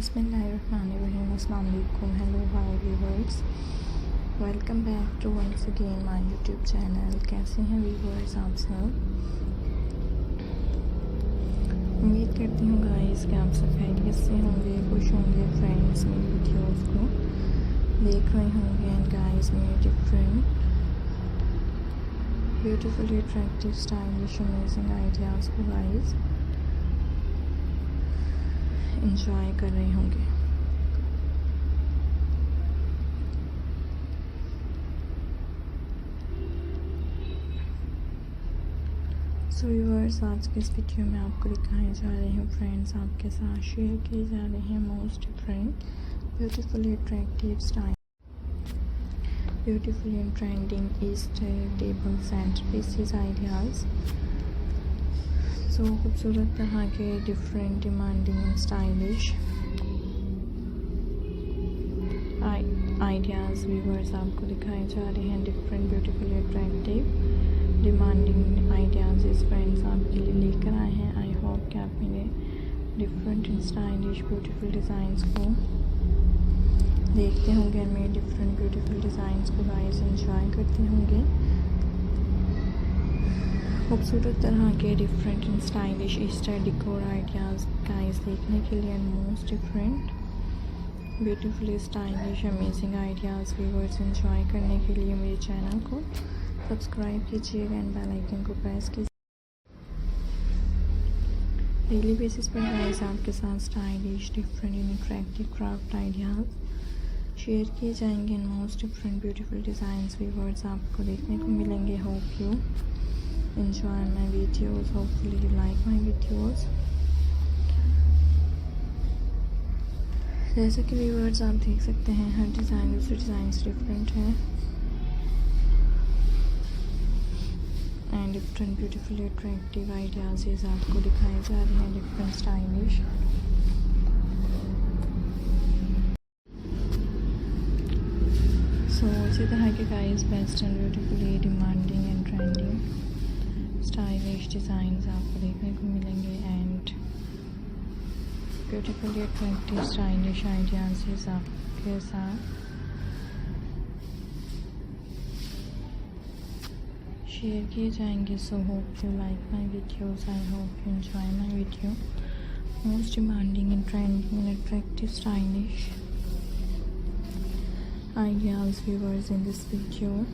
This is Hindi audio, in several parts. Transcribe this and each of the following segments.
बिस्मिल्लाहिर्रहमानिर्रहीम। अस्सलाम वालेकुम। Hello hi viewers, welcome back to once again my YouTube channel. कैसे हैं व्यूवर्स आप सब? उम्मीद करती हूँ गाइस कि आप सब खैरियत से होंगे, खुश होंगे। फ्रेंड्स मेरी वीडियोस को देख रहे होंगे एंड गाइस मेरे different beautifully attractive stylish amazing ideas को गाइस इंजॉय कर रहे होंगे। सो व्यूअर्स, आज के इस वीडियो में आपको दिखाए जा रहे हैं फ्रेंड्स, आपके साथ शेयर किए जा रहे हैं most different beautifully attractive style, beautifully and trending Easter table centre pieces ideas. So खूबसूरत तरह के different demanding and stylish ideas viewers आपको दिखाए जा रहे हैं। Different beautifully attractive demanding ideas इस फ्रेंड्स आपके लिए लेकर आए हैं। आई होप कि आप मेरे different and stylish beautiful designs को देखते होंगे, मेरे डिफरेंट ब्यूटीफुल डिज़ाइंस को गाइस एंजॉय करते होंगे। खूबसूरत तरह के different and stylish Easter decor ideas guys देखने के लिए and most different beautifully stylish amazing ideas viewers enjoy करने के लिए मेरे चैनल को सब्सक्राइब कीजिएगा एंड बेल आइकन को प्रेस कीजिए। डेली बेसिस पर गाइस आपके साथ stylish different and attractive craft ideas share किए जाएंगे and most different beautiful designs viewers आपको देखने को मिलेंगे। Hope you enjoy my videos, hopefully you like my videos। जैसे कि व्यूअर्स आप देख सकते हैं हर डिज़ाइन दूसरे डिज़ाइन से डिफरेंट है and different beautifully attractive ideas आपको दिखाए जा रहे हैं, डिफरेंट स्टाइलिश। सो इसी तरह के guys best and beautifully demanding and trending stylish designs आपको देखने को मिलेंगे and beautifully attractive stylish ideas आपके साथ शेयर किए जाएंगे। So hope you like my videos, I hope you enjoy my video. Most demanding and trending and attractive stylish ideas viewers in this video.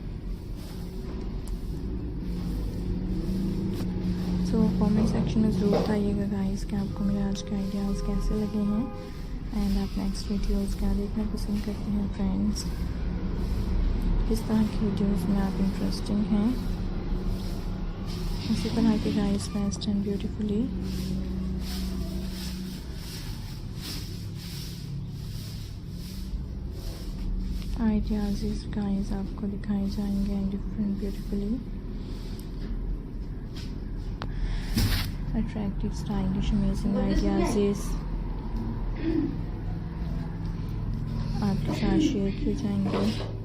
So comment section में ज़रूर बताइएगा गाइस कि आपको मेरे आज के आइडियाज़ कैसे लगे हैं एंड आप नेक्स्ट वीडियोस क्या देखना पसंद करते हैं फ्रेंड्स, किस तरह की वीडियोस में आप इंटरेस्टिंग हैं। इसी तरह के guys best and beautifully ideas guys आपको दिखाए जाएंगे and different beautifully attractive stylish amazing ideas आपके साथ शेयर किए जाएंगे।